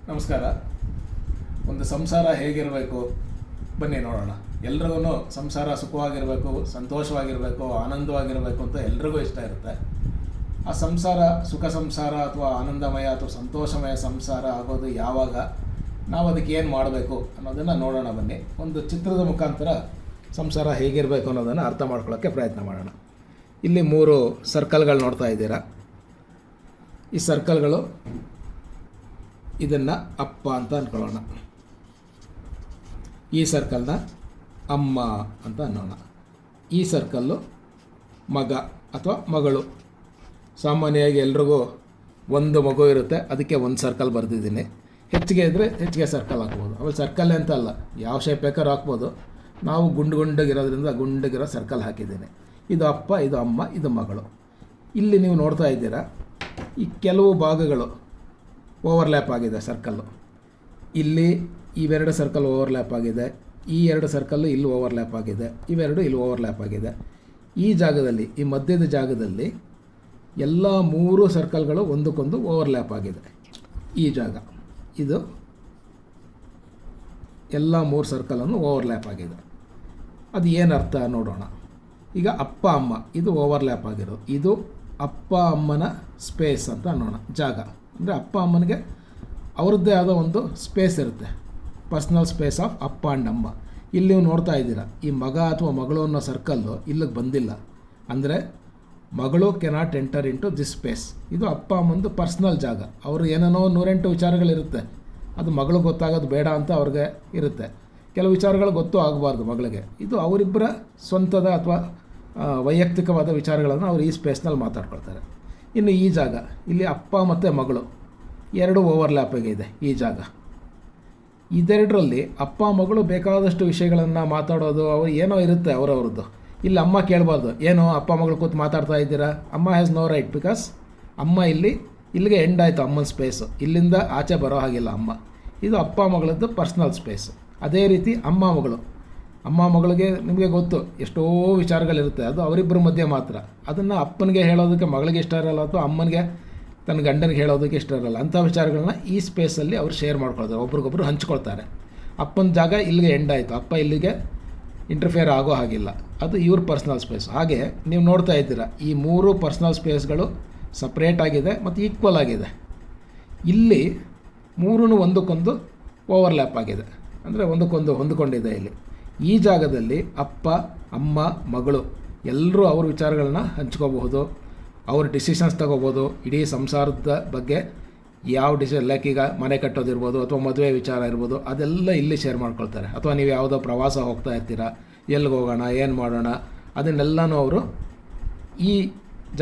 ನಮಸ್ಕಾರ. ಒಂದು ಸಂಸಾರ ಹೇಗಿರಬೇಕು ಬನ್ನಿ ನೋಡೋಣ. ಎಲ್ರಿಗೂ ಸಂಸಾರ ಸುಖವಾಗಿರಬೇಕು, ಸಂತೋಷವಾಗಿರಬೇಕು, ಆನಂದವಾಗಿರಬೇಕು ಅಂತ ಎಲ್ರಿಗೂ ಇಷ್ಟ ಇರುತ್ತೆ. ಆ ಸಂಸಾರ ಸುಖ ಸಂಸಾರ ಅಥವಾ ಆನಂದಮಯ ಅಥವಾ ಸಂತೋಷಮಯ ಸಂಸಾರ ಆಗೋದು ಯಾವಾಗ, ನಾವು ಅದಕ್ಕೆ ಏನು ಮಾಡಬೇಕು ಅನ್ನೋದನ್ನು ನೋಡೋಣ ಬನ್ನಿ. ಒಂದು ಚಿತ್ರದ ಮುಖಾಂತರ ಸಂಸಾರ ಹೇಗಿರಬೇಕು ಅನ್ನೋದನ್ನು ಅರ್ಥ ಮಾಡ್ಕೊಳ್ಳೋಕ್ಕೆ ಪ್ರಯತ್ನ ಮಾಡೋಣ. ಇಲ್ಲಿ 3 ಸರ್ಕಲ್ಗಳು ನೋಡ್ತಾ ಇದ್ದೀರಾ. ಈ ಸರ್ಕಲ್ಗಳು ಇದನ್ನು ಅಪ್ಪ ಅಂತ ಅಂದ್ಕೊಳ್ಳೋಣ. ಈ ಸರ್ಕಲ್ನ ಅಮ್ಮ ಅಂತ ಅನ್ನೋಣ. ಈ ಸರ್ಕಲ್ಲು ಮಗ ಅಥವಾ ಮಗಳು. ಸಾಮಾನ್ಯವಾಗಿ ಎಲ್ರಿಗೂ ಒಂದು ಮಗು ಇರುತ್ತೆ, ಅದಕ್ಕೆ ಒಂದು ಸರ್ಕಲ್ ಬರೆದಿದ್ದೀನಿ. ಹೆಚ್ಚಿಗೆ ಇದ್ದರೆ ಹೆಚ್ಚಿಗೆ ಸರ್ಕಲ್ ಹಾಕ್ಬೋದು. ಆಮೇಲೆ ಸರ್ಕಲ್ ಅಂತ ಅಲ್ಲ, ಯಾವ ಶೇಪ್ ಬೇಕಾದ್ರೂ ಹಾಕ್ಬೋದು. ನಾವು ಗುಂಡಗಿರೋದ್ರಿಂದ ಗುಂಡಗಿರೋ ಸರ್ಕಲ್ ಹಾಕಿದ್ದೀನಿ. ಇದು ಅಪ್ಪ, ಇದು ಅಮ್ಮ, ಇದು ಮಗಳು. ಇಲ್ಲಿ ನೀವು ನೋಡ್ತಾ ಇದ್ದೀರಾ, ಈ ಕೆಲವು ಭಾಗಗಳು ಓವರ್ಲ್ಯಾಪ್ ಆಗಿದೆ ಸರ್ಕಲ್ಲು. ಇಲ್ಲಿ ಇವೆರಡು ಸರ್ಕಲ್ ಓವರ್ಲ್ಯಾಪ್ ಆಗಿದೆ, ಈ 2 ಸರ್ಕಲ್ಲು ಇಲ್ಲಿ ಓವರ್ಲ್ಯಾಪ್ ಆಗಿದೆ, ಇವೆರಡು ಇಲ್ಲಿ ಓವರ್ಲ್ಯಾಪ್ ಆಗಿದೆ. ಈ ಜಾಗದಲ್ಲಿ, ಈ ಮಧ್ಯದ ಜಾಗದಲ್ಲಿ ಎಲ್ಲ 3 ಸರ್ಕಲ್ಗಳು ಒಂದಕ್ಕೊಂದು ಓವರ್ಲ್ಯಾಪ್ ಆಗಿದೆ. ಈ ಜಾಗ ಇದು ಎಲ್ಲ 3 ಸರ್ಕಲನ್ನು ಓವರ್ಲ್ಯಾಪ್ ಆಗಿದೆ. ಅದು ಏನರ್ಥ ನೋಡೋಣ. ಈಗ ಅಪ್ಪ ಅಮ್ಮ ಇದು ಓವರ್ಲ್ಯಾಪ್ ಆಗಿರೋದು. ಇದು ಅಪ್ಪ ಅಮ್ಮನ ಸ್ಪೇಸ್ ಅಂತ ಅನ್ನೋಣ, ಜಾಗ. ಅಂದರೆ ಅಪ್ಪ ಅಮ್ಮನಿಗೆ ಅವ್ರದ್ದೇ ಆದ ಒಂದು ಸ್ಪೇಸ್ ಇರುತ್ತೆ, ಪರ್ಸ್ನಲ್ ಸ್ಪೇಸ್ ಆಫ್ ಅಪ್ಪ ಆ್ಯಂಡ್ ಅಮ್ಮ. ಇಲ್ಲಿ ನೀವು ನೋಡ್ತಾ ಇದ್ದೀರಾ, ಈ ಮಗ ಅಥವಾ ಮಗಳು ಅನ್ನೋ ಸರ್ಕಲ್ಲು ಇಲ್ಲಿಗೆ ಬಂದಿಲ್ಲ. ಅಂದರೆ ಮಗಳು cannot enter into this space. ಇದು ಅಪ್ಪ ಅಮ್ಮಂದು ಪರ್ಸ್ನಲ್ ಜಾಗ. ಅವರು ಏನೇನೋ 108 ವಿಚಾರಗಳಿರುತ್ತೆ, ಅದು ಮಗಳು ಗೊತ್ತಾಗೋದು ಬೇಡ ಅಂತ ಅವ್ರಿಗೆ ಇರುತ್ತೆ. ಕೆಲವು ವಿಚಾರಗಳು ಗೊತ್ತೂ ಆಗಬಾರ್ದು ಮಗಳಿಗೆ. ಇದು ಅವರಿಬ್ಬರ ಸ್ವಂತದ ಅಥವಾ ವೈಯಕ್ತಿಕವಾದ ವಿಚಾರಗಳನ್ನು ಅವರು ಈ ಸ್ಪೇಸ್ನಲ್ಲಿ ಮಾತಾಡ್ಕೊಳ್ತಾರೆ. ಇನ್ನು ಈ ಜಾಗ, ಇಲ್ಲಿ ಅಪ್ಪ ಮತ್ತು ಮಗಳು 2 ಓವರ್ಲ್ಯಾಪಿಗೆ ಇದೆ ಈ ಜಾಗ. ಇದೆರಡರಲ್ಲಿ ಅಪ್ಪ ಮಗಳು ಬೇಕಾದಷ್ಟು ವಿಷಯಗಳನ್ನು ಮಾತಾಡೋದು ಅವ್ರು ಏನೋ ಇರುತ್ತೆ ಅವರವ್ರದ್ದು. ಇಲ್ಲಿ ಅಮ್ಮ ಕೇಳಬಾರ್ದು, ಏನೋ ಅಪ್ಪ ಮಗಳು ಕೂತು ಮಾತಾಡ್ತಾ ಇದ್ದೀರಾ. ಅಮ್ಮ ಹ್ಯಾಸ್ ನೋ ರೈಟ್, ಬಿಕಾಸ್ ಅಮ್ಮ ಇಲ್ಲಿಗೆ ಎಂಡ್ ಆಯಿತು ಅಮ್ಮನ ಸ್ಪೇಸು. ಇಲ್ಲಿಂದ ಆಚೆ ಬರೋ ಹಾಗಿಲ್ಲ ಅಮ್ಮ. ಇದು ಅಪ್ಪ ಮಗಳದ್ದು ಪರ್ಸ್ನಲ್ ಸ್ಪೇಸು. ಅದೇ ರೀತಿ ಅಮ್ಮ ಮಗಳಿಗೆ ನಿಮಗೆ ಗೊತ್ತು, ಎಷ್ಟೋ ವಿಚಾರಗಳಿರುತ್ತೆ, ಅದು ಅವರಿಬ್ಬರ ಮಧ್ಯೆ ಮಾತ್ರ. ಅದನ್ನು ಅಪ್ಪನಿಗೆ ಹೇಳೋದಕ್ಕೆ ಮಗಳಿಗೆ ಇಷ್ಟ ಇರಲ್ಲ, ಅಥವಾ ಅಮ್ಮನಿಗೆ ತನ್ನ ಗಂಡನಿಗೆ ಹೇಳೋದಕ್ಕೆ ಇಷ್ಟ ಇರಲ್ಲ. ಅಂಥ ವಿಚಾರಗಳನ್ನ ಈ ಸ್ಪೇಸಲ್ಲಿ ಅವರು ಶೇರ್ ಮಾಡ್ಕೊಳ್ತಾರೆ, ಒಬ್ರಿಗೊಬ್ರು ಹಂಚ್ಕೊಳ್ತಾರೆ. ಅಪ್ಪನ ಜಾಗ ಇಲ್ಲಿಗೆ ಎಂಡ್ ಆಯಿತು, ಅಪ್ಪ ಇಲ್ಲಿಗೆ ಇಂಟರ್ಫಿಯರ್ ಆಗೋ ಹಾಗಿಲ್ಲ. ಅದು ಇವ್ರ ಪರ್ಸ್ನಲ್ ಸ್ಪೇಸ್. ಹಾಗೆ ನೀವು ನೋಡ್ತಾ ಇದ್ದೀರಾ, ಈ 3 ಪರ್ಸ್ನಲ್ ಸ್ಪೇಸ್ಗಳು ಸಪ್ರೇಟ್ ಆಗಿದೆ ಮತ್ತು ಈಕ್ವಲ್ ಆಗಿದೆ. ಇಲ್ಲಿ 3 ಒಂದಕ್ಕೊಂದು ಓವರ್ಲ್ಯಾಪ್ ಆಗಿದೆ, ಅಂದರೆ ಒಂದಕ್ಕೊಂದು ಹೊಂದ್ಕೊಂಡಿದೆ. ಇಲ್ಲಿ ಈ ಜಾಗದಲ್ಲಿ ಅಪ್ಪ ಅಮ್ಮ ಮಗಳು ಎಲ್ಲರೂ ಅವ್ರ ವಿಚಾರಗಳನ್ನ ಹಂಚ್ಕೋಬಹುದು, ಅವ್ರ ಡಿಸಿಷನ್ಸ್ ತಗೋಬೋದು. ಇಡೀ ಸಂಸಾರದ ಬಗ್ಗೆ ಯಾವ ಡಿಸಿಷನ್, ಲೈಕ್ ಈಗ ಮನೆ ಕಟ್ಟೋದಿರ್ಬೋದು ಅಥವಾ ಮದುವೆ ವಿಚಾರ ಇರ್ಬೋದು, ಅದೆಲ್ಲ ಇಲ್ಲಿ ಶೇರ್ ಮಾಡ್ಕೊಳ್ತಾರೆ. ಅಥವಾ ನೀವು ಯಾವುದೋ ಪ್ರವಾಸ ಹೋಗ್ತಾ ಇರ್ತೀರಾ, ಎಲ್ಲಿಗೆ ಹೋಗೋಣ, ಏನು ಮಾಡೋಣ, ಅದನ್ನೆಲ್ಲನೂ ಅವರು ಈ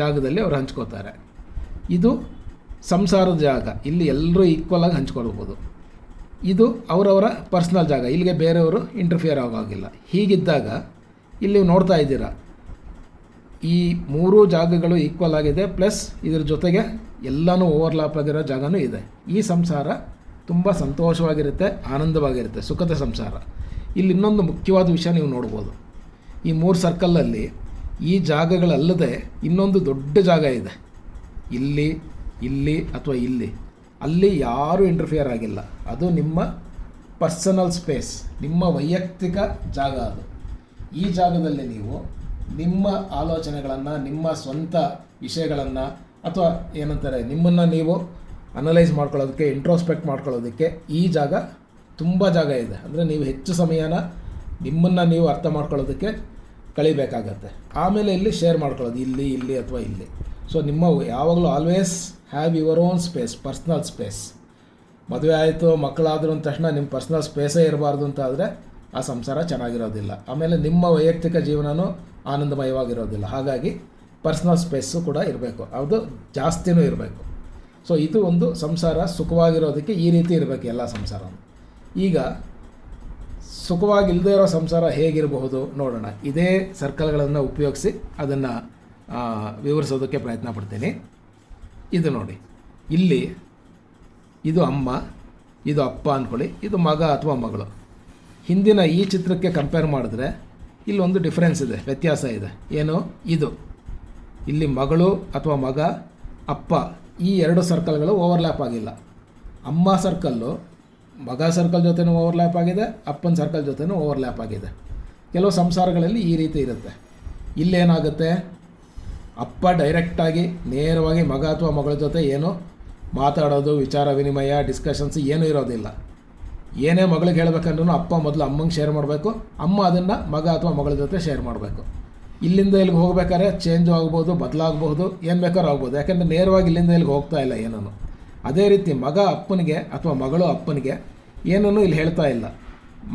ಜಾಗದಲ್ಲಿ ಅವರು ಹಂಚ್ಕೋತಾರೆ. ಇದು ಸಂಸಾರದ ಜಾಗ, ಇಲ್ಲಿ ಎಲ್ಲರೂ ಈಕ್ವಲಾಗಿ ಹಂಚ್ಕೊಳ್ಬೋದು. ಇದು ಅವರವರ ಪರ್ಸ್ನಲ್ ಜಾಗ, ಇಲ್ಲಿಗೆ ಬೇರೆಯವರು ಇಂಟರ್ಫಿಯರ್ ಆಗೋಗಿಲ್ಲ. ಹೀಗಿದ್ದಾಗ ಇಲ್ಲಿ ನೀವು ನೋಡ್ತಾ ಇದ್ದೀರಾ, ಈ 3 ಜಾಗಗಳು ಈಕ್ವಲ್ ಆಗಿದೆ, ಪ್ಲಸ್ ಇದ್ರ ಜೊತೆಗೆ ಎಲ್ಲನೂ ಓವರ್ಲ್ಯಾಪ್ ಆಗಿರೋ ಜಾಗನೂ ಇದೆ. ಈ ಸಂಸಾರ ತುಂಬ ಸಂತೋಷವಾಗಿರುತ್ತೆ, ಆನಂದವಾಗಿರುತ್ತೆ, ಸುಖದ ಸಂಸಾರ. ಇಲ್ಲಿ ಇನ್ನೊಂದು ಮುಖ್ಯವಾದ ವಿಷಯ ನೀವು ನೋಡ್ಬೋದು. ಈ 3 ಸರ್ಕಲಲ್ಲಿ ಈ ಜಾಗಗಳಲ್ಲದೆ ಇನ್ನೊಂದು ದೊಡ್ಡ ಜಾಗ ಇದೆ, ಇಲ್ಲಿ ಅಥವಾ ಇಲ್ಲಿ. ಅಲ್ಲಿ ಯಾರೂ ಇಂಟರ್ಫಿಯರ್ ಆಗಿಲ್ಲ. ಅದು ನಿಮ್ಮ ಪರ್ಸನಲ್ ಸ್ಪೇಸ್, ನಿಮ್ಮ ವೈಯಕ್ತಿಕ ಜಾಗ ಅದು. ಈ ಜಾಗದಲ್ಲಿ ನೀವು ನಿಮ್ಮ ಆಲೋಚನೆಗಳನ್ನು, ನಿಮ್ಮ ಸ್ವಂತ ವಿಷಯಗಳನ್ನು, ಅಥವಾ ಏನಂತಾರೆ, ನಿಮ್ಮನ್ನು ನೀವು ಅನಲೈಸ್ ಮಾಡ್ಕೊಳ್ಳೋದಕ್ಕೆ, ಇಂಟ್ರೋಸ್ಪೆಕ್ಟ್ ಮಾಡ್ಕೊಳ್ಳೋದಕ್ಕೆ ಈ ಜಾಗ ತುಂಬ ಜಾಗ ಇದೆ. ಅಂದರೆ ನೀವು ಹೆಚ್ಚು ಸಮಯನ ನಿಮ್ಮನ್ನು ನೀವು ಅರ್ಥ ಮಾಡ್ಕೊಳ್ಳೋದಕ್ಕೆ ಕಳಿಬೇಕಾಗತ್ತೆ. ಆಮೇಲೆ ಇಲ್ಲಿ ಶೇರ್ ಮಾಡ್ಕೊಳ್ಳೋದು ಇಲ್ಲಿ ಅಥವಾ ಇಲ್ಲಿ. ಸೊ ನಿಮ್ಮ ಯಾವಾಗಲೂ always have your own space, personal space. ಮದುವೆ ಆಯಿತು, ಮಕ್ಕಳಾದರೂ ಅಂದ ತಕ್ಷಣ ನಿಮ್ಮ ಪರ್ಸ್ನಲ್ ಸ್ಪೇಸೇ ಇರಬಾರ್ದು ಅಂತ ಆದರೆ ಆ ಸಂಸಾರ ಚೆನ್ನಾಗಿರೋದಿಲ್ಲ. ಆಮೇಲೆ ನಿಮ್ಮ ವೈಯಕ್ತಿಕ ಜೀವನವೂ ಆನಂದಮಯವಾಗಿರೋದಿಲ್ಲ. ಹಾಗಾಗಿ ಪರ್ಸ್ನಲ್ ಸ್ಪೇಸು ಕೂಡ ಇರಬೇಕು, ಅದು ಜಾಸ್ತಿನೂ ಇರಬೇಕು. ಸೊ ಇದು ಒಂದು ಸಂಸಾರ ಸುಖವಾಗಿರೋದಕ್ಕೆ ಈ ರೀತಿ ಇರಬೇಕು ಎಲ್ಲ ಸಂಸಾರ. ಈಗ ಸುಖವಾಗಿಲ್ಲದೆ ಇರೋ ಸಂಸಾರ ಹೇಗಿರಬಹುದು ನೋಡೋಣ. ಇದೇ ಸರ್ಕಲ್ಗಳನ್ನು ಉಪಯೋಗಿಸಿ ಅದನ್ನು ವಿವರಿಸೋದಕ್ಕೆ ಪ್ರಯತ್ನ ಪಡ್ತೀನಿ. ಇದು ನೋಡಿ, ಇಲ್ಲಿ ಇದು ಅಮ್ಮ, ಇದು ಅಪ್ಪ ಅಂದ್ಕೊಳ್ಳಿ, ಇದು ಮಗ ಅಥವಾ ಮಗಳು. ಹಿಂದಿನ ಈ ಚಿತ್ರಕ್ಕೆ ಕಂಪೇರ್ ಮಾಡಿದ್ರೆ ಇಲ್ಲೊಂದು ಡಿಫ್ರೆನ್ಸ್ ಇದೆ, ವ್ಯತ್ಯಾಸ ಇದೆ. ಏನು? ಇದು ಇಲ್ಲಿ ಮಗಳು ಅಥವಾ ಮಗ, ಅಪ್ಪ, ಈ 2 ಸರ್ಕಲ್ಗಳು ಓವರ್ಲ್ಯಾಪ್ ಆಗಿಲ್ಲ. ಅಮ್ಮ ಸರ್ಕಲ್ಲು ಮಗ ಸರ್ಕಲ್ ಜೊತೆನೂ ಓವರ್ಲ್ಯಾಪ್ ಆಗಿದೆ, ಅಪ್ಪನ ಸರ್ಕಲ್ ಜೊತೆನೂ ಓವರ್ಲ್ಯಾಪ್ ಆಗಿದೆ. ಕೆಲವು ಸಂಸಾರಗಳಲ್ಲಿ ಈ ರೀತಿ ಇರುತ್ತೆ. ಇಲ್ಲೇನಾಗುತ್ತೆ, ಅಪ್ಪ ಡೈರೆಕ್ಟಾಗಿ ನೇರವಾಗಿ ಮಗ ಅಥವಾ ಮಗಳ ಜೊತೆ ಏನು ಮಾತಾಡೋದು, ವಿಚಾರ ವಿನಿಮಯ, ಡಿಸ್ಕಷನ್ಸ್ ಏನೂ ಇರೋದಿಲ್ಲ. ಏನೇ ಮಗಳಿಗೆ ಹೇಳ್ಬೇಕಂದ್ರೂ ಅಪ್ಪ ಮೊದಲು ಅಮ್ಮಂಗೆ ಶೇರ್ ಮಾಡಬೇಕು, ಅಮ್ಮ ಅದನ್ನು ಮಗ ಅಥವಾ ಮಗಳ ಜೊತೆ ಶೇರ್ ಮಾಡಬೇಕು. ಇಲ್ಲಿಂದ ಇಲ್ಲಿಗೆ ಹೋಗ್ಬೇಕಾದ್ರೆ ಚೇಂಜು ಆಗ್ಬೋದು, ಬದಲಾಗಬಹುದು, ಏನು ಬೇಕಾದ್ರೂ ಆಗ್ಬೋದು. ಯಾಕೆಂದರೆ ನೇರವಾಗಿ ಇಲ್ಲಿಂದ ಇಲ್ಲಿಗೆ ಹೋಗ್ತಾ ಇಲ್ಲ ಏನೂ. ಅದೇ ರೀತಿ ಮಗ ಅಪ್ಪನಿಗೆ ಅಥವಾ ಮಗಳು ಅಪ್ಪನಿಗೆ ಏನೂ ಇಲ್ಲಿ ಹೇಳ್ತಾ ಇಲ್ಲ.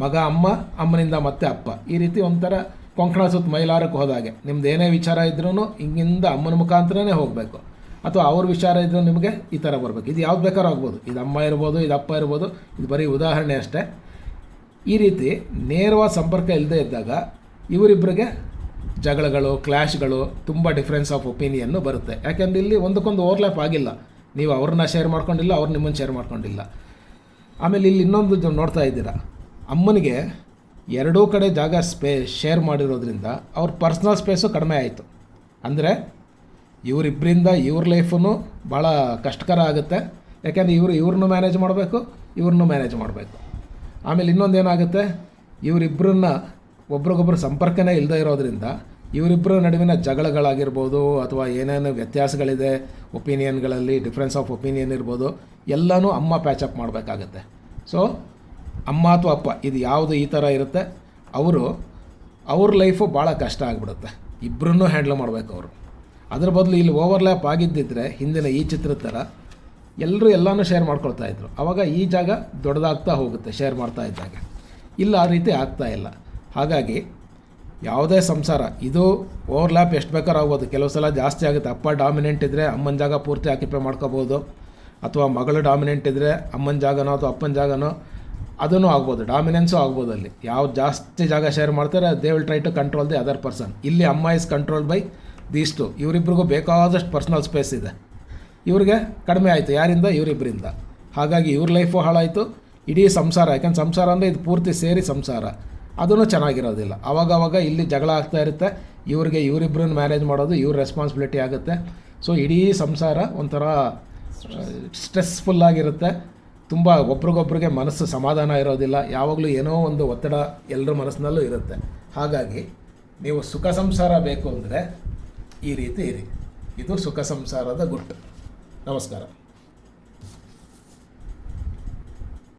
ಮಗ ಅಮ್ಮ, ಅಮ್ಮನಿಂದ ಮತ್ತೆ ಅಪ್ಪ, ಈ ರೀತಿ ಒಂಥರ ಕೊಂಕಣ ಸುತ್ತ ಮೈಲಾರಕ್ಕೆ ಹೋದಾಗೆ ನಿಮ್ದು ಏನೇ ವಿಚಾರ ಇದ್ರೂ ಹಿಂಗಿಂದ ಅಮ್ಮನ ಮುಖಾಂತರನೇ ಹೋಗಬೇಕು. ಅಥವಾ ಅವ್ರ ವಿಚಾರ ಇದ್ರೂ ನಿಮಗೆ ಈ ಥರ ಬರಬೇಕು. ಇದು ಯಾವ್ದು ಬೇಕಾದ್ರೂ ಆಗ್ಬೋದು, ಇದು ಅಮ್ಮ ಇರ್ಬೋದು, ಇದು ಅಪ್ಪ ಇರ್ಬೋದು, ಇದು ಬರೀ ಉದಾಹರಣೆ ಅಷ್ಟೇ. ಈ ರೀತಿ ನೇರವಾದ ಸಂಪರ್ಕ ಇಲ್ಲದೆ ಇದ್ದಾಗ ಇವರಿಬ್ಬರಿಗೆ ಜಗಳಗಳು, ಕ್ಲ್ಯಾಶ್ಗಳು, ತುಂಬ ಡಿಫ್ರೆನ್ಸ್ ಆಫ್ ಒಪಿನಿಯನ್ನು ಬರುತ್ತೆ. ಯಾಕೆಂದರೆ ಇಲ್ಲಿ ಒಂದಕ್ಕೊಂದು ಓವರ್ಲ್ಯಾಪ್ ಆಗಿಲ್ಲ. ನೀವು ಅವ್ರನ್ನ ಶೇರ್ ಮಾಡ್ಕೊಂಡಿಲ್ಲ, ಅವ್ರು ನಿಮ್ಮನ್ನು ಶೇರ್ ಮಾಡ್ಕೊಂಡಿಲ್ಲ. ಆಮೇಲೆ ಇಲ್ಲಿ ಇನ್ನೊಂದು ನೋಡ್ತಾ ಇದ್ದೀರಾ, ಅಮ್ಮನಿಗೆ ಎರಡೂ ಕಡೆ ಜಾಗ ಶೇರ್ ಮಾಡಿರೋದ್ರಿಂದ ಅವ್ರ ಪರ್ಸ್ನಲ್ ಸ್ಪೇಸು ಕಡಿಮೆ ಆಯಿತು. ಅಂದರೆ ಇವರಿಬ್ಬರಿಂದ ಇವ್ರ ಲೈಫೂ ಭಾಳ ಕಷ್ಟಕರ ಆಗುತ್ತೆ. ಯಾಕೆಂದರೆ ಇವ್ರನ್ನೂ ಮ್ಯಾನೇಜ್ ಮಾಡಬೇಕು, ಇವ್ರನ್ನೂ ಮ್ಯಾನೇಜ್ ಮಾಡಬೇಕು. ಆಮೇಲೆ ಇನ್ನೊಂದೇನಾಗುತ್ತೆ, ಇವರಿಬ್ಬರನ್ನ ಒಬ್ರಿಗೊಬ್ರು ಸಂಪರ್ಕನೇ ಇಲ್ಲದೆ ಇರೋದ್ರಿಂದ ಇವರಿಬ್ಬರ ನಡುವಿನ ಜಗಳಗಳಾಗಿರ್ಬೋದು, ಅಥವಾ ಏನೇನು ವ್ಯತ್ಯಾಸಗಳಿದೆ ಒಪಿನಿಯನ್ಗಳಲ್ಲಿ, ಡಿಫ್ರೆನ್ಸ್ ಆಫ್ ಒಪಿನಿಯನ್ ಇರ್ಬೋದು, ಎಲ್ಲನೂ ಅಮ್ಮ ಪ್ಯಾಚಪ್ ಮಾಡಬೇಕಾಗತ್ತೆ. ಸೊ ಅಮ್ಮ ಅಥವಾ ಅಪ್ಪ ಇದು ಯಾವುದು ಈ ಥರ ಇರುತ್ತೆ, ಅವ್ರ ಲೈಫು ಭಾಳ ಕಷ್ಟ ಆಗಿಬಿಡುತ್ತೆ. ಇಬ್ಬರನ್ನೂ ಹ್ಯಾಂಡ್ಲ್ ಮಾಡಬೇಕು ಅವರು. ಅದ್ರ ಬದಲು ಇಲ್ಲಿ ಓವರ್ಲ್ಯಾಪ್ ಆಗಿದ್ದಿದ್ರೆ ಹಿಂದಿನ ಈ ಚಿತ್ರದ ಥರ ಎಲ್ಲರೂ ಎಲ್ಲನೂ ಶೇರ್ ಮಾಡ್ಕೊಳ್ತಾಯಿದ್ರು. ಆವಾಗ ಈ ಜಾಗ ದೊಡ್ಡದಾಗ್ತಾ ಹೋಗುತ್ತೆ ಶೇರ್ ಮಾಡ್ತಾ ಇದ್ದಾಗ. ಇಲ್ಲ, ಆ ರೀತಿ ಆಗ್ತಾಯಿಲ್ಲ. ಹಾಗಾಗಿ ಯಾವುದೇ ಸಂಸಾರ ಇದು ಓವರ್ಲ್ಯಾಪ್ ಎಷ್ಟು ಬೇಕಾದ್ರೂ ಆಗ್ಬೋದು. ಕೆಲವು ಸಲ ಜಾಸ್ತಿ ಆಗುತ್ತೆ. ಅಪ್ಪ ಡಾಮಿನೆಂಟ್ ಇದ್ದರೆ ಅಮ್ಮನ ಜಾಗ ಪೂರ್ತಿ ಆಕ್ಯುಪೈ ಮಾಡ್ಕೋಬೋದು, ಅಥವಾ ಮಗಳು ಡಾಮಿನೆಂಟ್ ಇದ್ದರೆ ಅಮ್ಮನ ಜಾಗನೋ ಅಥವಾ ಅಪ್ಪನ ಜಾಗನೋ ಅದೂ ಆಗ್ಬೋದು, ಡಾಮಿನೆನ್ಸು ಆಗ್ಬೋದು. ಅಲ್ಲಿ ಯಾವ ಜಾಸ್ತಿ ಜಾಗ ಶೇರ್ ಮಾಡ್ತಾರೆ they will try to control the other person. ಇಲ್ಲಿ ಅಮ್ಮ is controlled by these two. ಇವರಿಬ್ಬರಿಗೂ ಬೇಕಾದಷ್ಟು ಪರ್ಸ್ನಲ್ ಸ್ಪೇಸ್ ಇದೆ. ಇವ್ರಿಗೆ ಕಡಿಮೆ ಆಯಿತು, ಯಾರಿಂದ? ಇವರಿಬ್ಬರಿಂದ. ಹಾಗಾಗಿ ಇವ್ರ ಲೈಫು ಹಾಳಾಯಿತು, ಇಡೀ ಸಂಸಾರ. ಯಾಕೆಂದ್ರೆ ಸಂಸಾರ ಅಂದರೆ ಇದು ಪೂರ್ತಿ ಸೇರಿ ಸಂಸಾರ, ಅದೂ ಚೆನ್ನಾಗಿರೋದಿಲ್ಲ. ಆವಾಗವಾಗ ಇಲ್ಲಿ ಜಗಳ ಆಗ್ತಾ ಇರುತ್ತೆ. ಇವರಿಬ್ಬರನ್ನ ಮ್ಯಾನೇಜ್ ಮಾಡೋದು ಇವ್ರ ರೆಸ್ಪಾನ್ಸಿಬಿಲಿಟಿ ಆಗುತ್ತೆ. ಸೊ ಇಡೀ ಸಂಸಾರ ಒಂಥರ ಸ್ಟ್ರೆಸ್ಫುಲ್ಲಾಗಿರುತ್ತೆ. ತುಂಬ ಒಬ್ರಿಗೊಬ್ರಿಗೆ ಮನಸ್ಸು ಸಮಾಧಾನ ಇರೋದಿಲ್ಲ. ಯಾವಾಗಲೂ ಏನೋ ಒಂದು ಒತ್ತಡ ಎಲ್ಲರ ಮನಸ್ಸಿನಲ್ಲೂ ಇರುತ್ತೆ. ಹಾಗಾಗಿ ನೀವು ಸುಖ ಸಂಸಾರ ಬೇಕು ಅಂದರೆ ಈ ರೀತಿ ಇರಿ. ಇದು ಸುಖ ಸಂಸಾರದ ಗುಟ್ಟು. ನಮಸ್ಕಾರ.